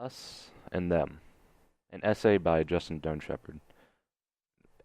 Us and Them, an essay by Justin Stone Shepherd.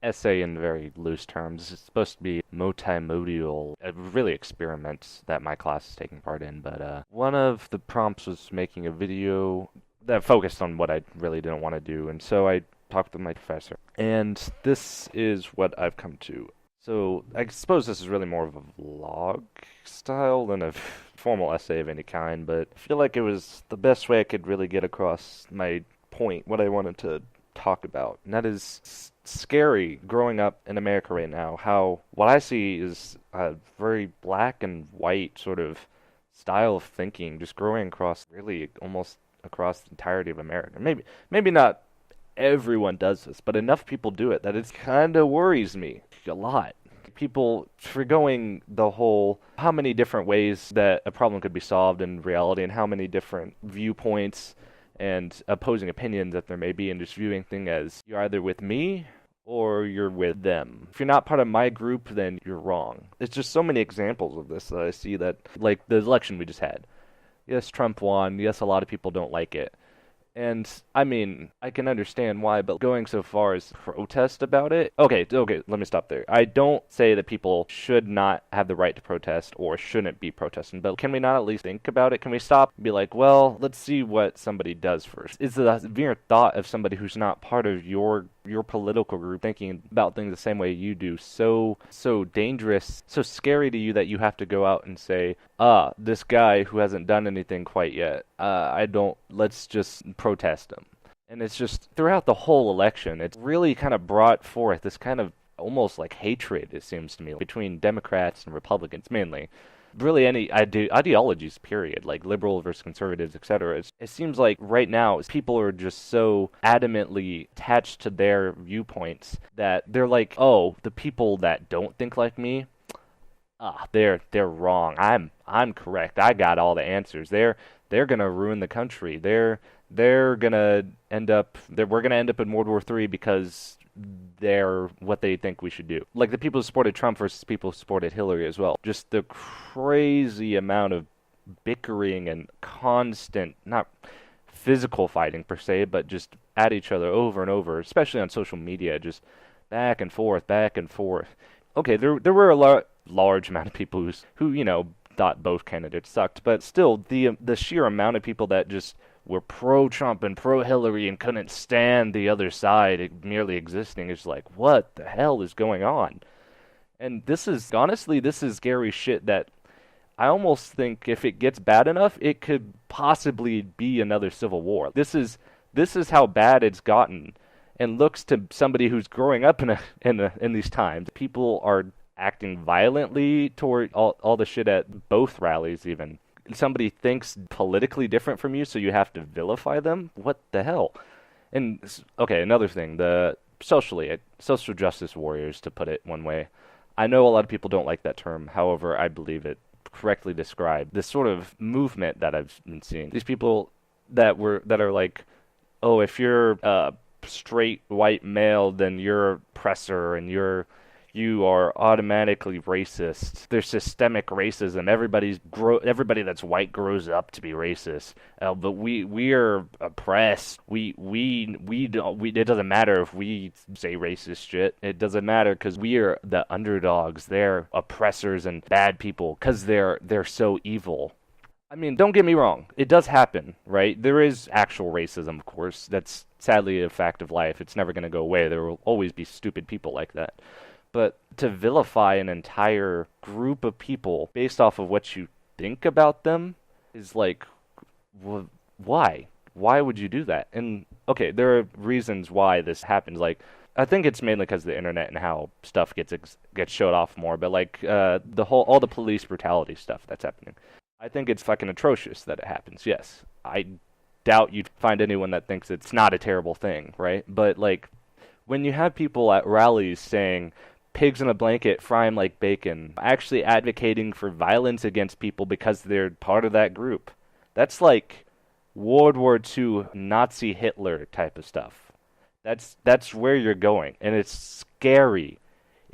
Essay in very loose terms. It's supposed to be multimodal, really experiments that my class is taking part in, but one of the prompts was making a video that focused on what I really didn't want to do, and so I talked with my professor. And this is what I've come to. So I suppose this is really more of a vlog style than a formal essay of any kind, but I feel like it was the best way I could really get across my point, what I wanted to talk about. And that is scary growing up in America right now, how what I see is a very black and white sort of style of thinking just growing across really almost across the entirety of America. Maybe not everyone does this, but enough people do it that it kind of worries me a lot. People forgoing the whole how many different ways that a problem could be solved in reality and how many different viewpoints and opposing opinions that there may be, and just viewing things as you're either with me or you're with them. If you're not part of my group, then you're wrong. There's just so many examples of this that I see, that like the election we just had. Yes, Trump won. Yes, a lot of people don't like it. And, I mean, I can understand why, but going so far as protest about it... Okay, let me stop there. I don't say that people should not have the right to protest or shouldn't be protesting, but can we not at least think about it? Can we stop and be like, well, let's see what somebody does first? Is the mere thought of somebody who's not part of your political group thinking about things the same way you do so dangerous, so scary to you that you have to go out and say, this guy who hasn't done anything quite yet, let's just protest him. And it's just throughout the whole election, it's really kind of brought forth this kind of almost like hatred, it seems to me, between Democrats and Republicans mainly. Really any ideologies, period, like liberal versus conservatives, etc. It seems like right now people are just so adamantly attached to their viewpoints that they're like, oh, the people that don't think like me, they're wrong. I'm correct. I got all the answers. They're gonna ruin the country. We're gonna end up in World War III because they're what they think we should do. Like the people who supported Trump versus people who supported Hillary as well. Just the crazy amount of bickering and constant, not physical fighting per se, but just at each other over and over, especially on social media, just back and forth, back and forth. Okay, there were a large amount of people who thought both candidates sucked, but still the sheer amount of people that just were pro-Trump and pro-Hillary and couldn't stand the other side merely existing is like, what the hell is going on? And this is scary shit that I almost think if it gets bad enough, it could possibly be another civil war. This is how bad it's gotten, and looks to somebody who's growing up in these times. People are acting violently toward all the shit at both rallies even. Somebody thinks politically different from you, so you have to vilify them? What the hell? And, okay, another thing, the social justice warriors, to put it one way. I know a lot of people don't like that term, however, I believe it correctly described this sort of movement that I've been seeing. These people that are like, oh, if you're a straight white male, then you're oppressor and you are automatically racist. There's systemic racism. Everybody that's white grows up to be racist. But we are oppressed. It doesn't matter if we say racist shit. It doesn't matter because we are the underdogs. They're oppressors and bad people because they're so evil. I mean, don't get me wrong. It does happen, right? There is actual racism, of course. That's sadly a fact of life. It's never going to go away. There will always be stupid people like that. But to vilify an entire group of people based off of what you think about them is like, why? Why would you do that? And, okay, there are reasons why this happens. Like, I think it's mainly because of the internet and how stuff gets showed off more. But, like, all the police brutality stuff that's happening. I think it's fucking atrocious that it happens, yes. I doubt you'd find anyone that thinks it's not a terrible thing, right? But, like, when you have people at rallies saying pigs in a blanket, fry 'em like bacon, actually advocating for violence against people because they're part of that group. That's like World War II Nazi Hitler type of stuff. That's where you're going, and it's scary.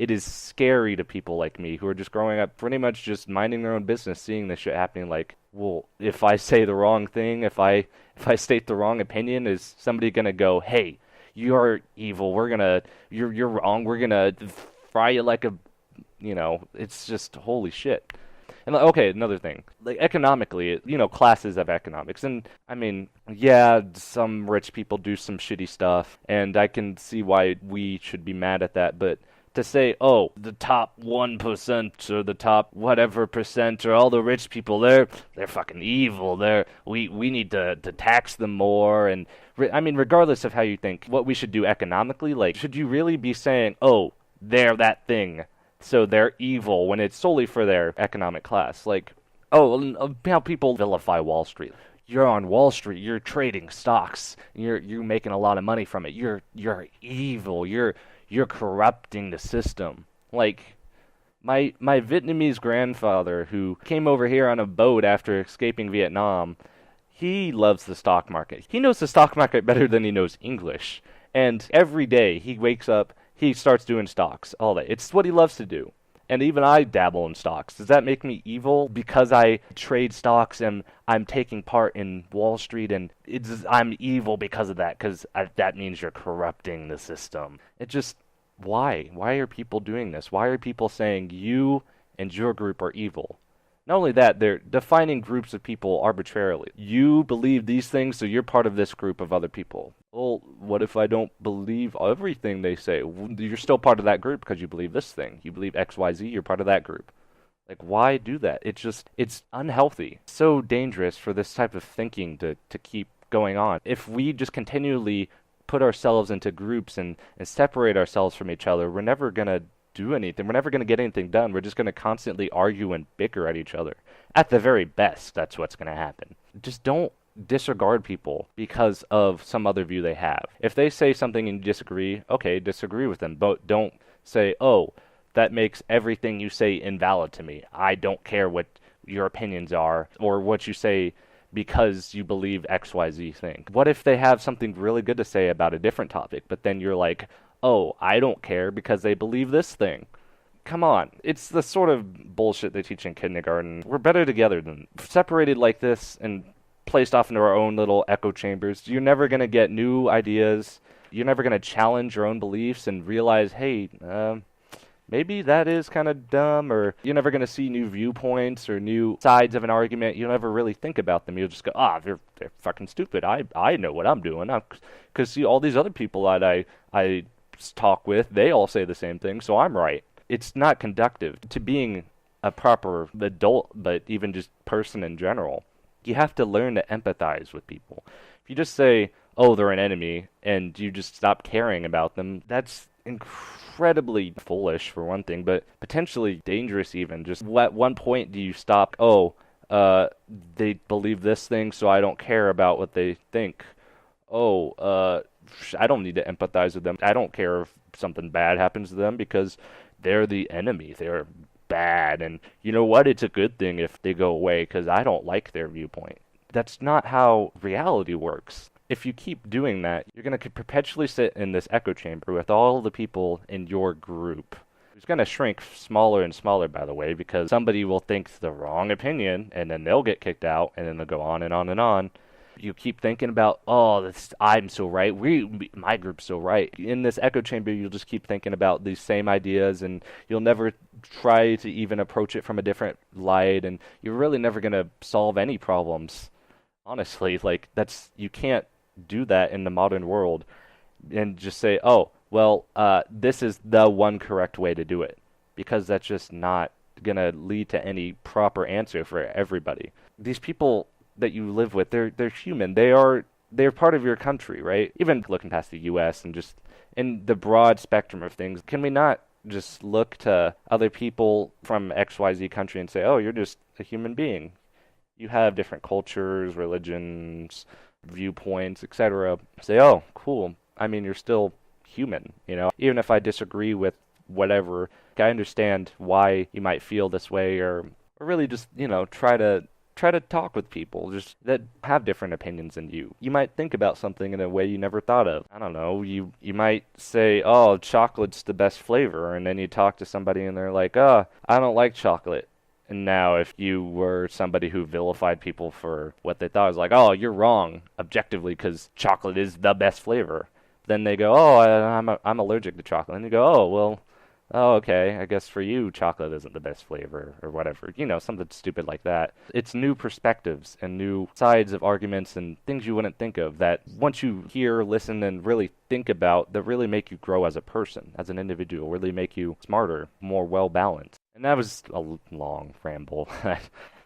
it is scary to people like me who are just growing up pretty much just minding their own business, seeing this shit happening. Like, well, if I say the wrong thing, if I state the wrong opinion, is somebody gonna go, hey, you're evil, you're wrong, we're gonna fry you like a, it's just holy shit. And okay, another thing, like economically, classes of economics, and I mean, yeah, some rich people do some shitty stuff, and I can see why we should be mad at that, but to say, oh, the top 1% or the top whatever percent or all the rich people, they're fucking evil. We need to tax them more. And I mean, regardless of how you think what we should do economically, like, should you really be saying, oh, they're that thing, so they're evil when it's solely for their economic class? Like, oh, how people vilify Wall Street. You're on Wall Street. You're trading stocks. You're making a lot of money from it. You're evil. You're corrupting the system. Like, my Vietnamese grandfather, who came over here on a boat after escaping Vietnam, he loves the stock market. He knows the stock market better than he knows English. And every day he wakes up, he starts doing stocks all day. It's what he loves to do. And even I dabble in stocks. Does that make me evil because I trade stocks and I'm taking part in Wall Street, and I'm evil because of that, because that means you're corrupting the system? It just, why? Why are people doing this? Why are people saying you and your group are evil? Not only that, they're defining groups of people arbitrarily. You believe these things, so you're part of this group of other people. Well, what if I don't believe everything they say? You're still part of that group because you believe this thing. You believe XYZ, you're part of that group. Like, why do that? It's unhealthy. So dangerous for this type of thinking to keep going on. If we just continually put ourselves into groups and separate ourselves from each other, we're never going to do anything. We're never going to get anything done. We're just going to constantly argue and bicker at each other. At the very best, that's what's going to happen. Just don't disregard people because of some other view they have. If they say something and you disagree, okay, disagree with them, but don't say, oh, that makes everything you say invalid to me. I don't care what your opinions are or what you say because you believe XYZ thing. What if they have something really good to say about a different topic, but then you're like, oh, I don't care because they believe this thing? Come on. It's the sort of bullshit they teach in kindergarten. We're better together than separated like this and placed off into our own little echo chambers. You're never going to get new ideas. You're never going to challenge your own beliefs and realize, hey, maybe that is kind of dumb, or you're never going to see new viewpoints or new sides of an argument. You'll never really think about them. You'll just go, they're fucking stupid. I know what I'm doing. Because see, all these other people that I talk with, they all say the same thing, so I'm right. It's not conductive to being a proper adult, but even just person in general. You have to learn to empathize with people. If you just say, oh, they're an enemy, and you just stop caring about them, that's incredibly foolish, for one thing, but potentially dangerous even. Just at one point do you stop, they believe this thing, so I don't care about what they think. I don't need to empathize with them. I don't care if something bad happens to them because they're the enemy. They're bad, and you know what? It's a good thing if they go away because I don't like their viewpoint. That's not how reality works. If you keep doing that, you're going to perpetually sit in this echo chamber with all the people in your group. It's going to shrink smaller and smaller, by the way, because somebody will think the wrong opinion, and then they'll get kicked out, and then they'll go on and on and on. You keep thinking about, I'm so right, my group's so right. In this echo chamber, you'll just keep thinking about these same ideas, and you'll never try to even approach it from a different light, and you're really never going to solve any problems. Honestly, you can't do that in the modern world and just say, this is the one correct way to do it, because that's just not going to lead to any proper answer for everybody. These people that you live with, they're human. They're part of your country, right? Even looking past the U.S. and just in the broad spectrum of things, can we not just look to other people from XYZ country and say, oh, you're just a human being. You have different cultures, religions, viewpoints, etc. Say, oh, cool. I mean, you're still human, Even if I disagree with whatever, I understand why you might feel this way, or really just, try to try to talk with people just that have different opinions than you. You might think about something in a way you never thought of. I don't know, you might say, "Oh, chocolate's the best flavor," and then you talk to somebody and they're like, "Oh, I don't like chocolate." And now if you were somebody who vilified people for what they thought, was like, "Oh, you're wrong objectively because chocolate is the best flavor." Then they go, "Oh, I'm allergic to chocolate." And you go, "Oh, well, oh, okay. I guess for you, chocolate isn't the best flavor, or whatever. Something stupid like that. It's new perspectives and new sides of arguments and things you wouldn't think of that once you hear, listen, and really think about, that really make you grow as a person, as an individual, really make you smarter, more well balanced. And that was a long ramble,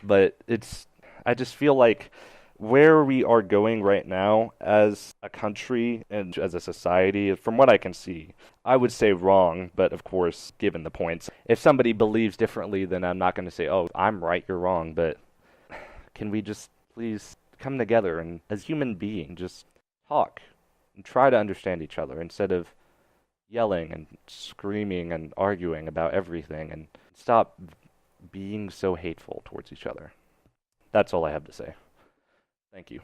but I just feel like where we are going right now as a country and as a society, from what I can see, I would say wrong, but of course, given the points, if somebody believes differently, then I'm not going to say, "Oh, I'm right, you're wrong," but can we just please come together and, as human beings, just talk and try to understand each other instead of yelling and screaming and arguing about everything, and stop being so hateful towards each other. That's all I have to say. Thank you.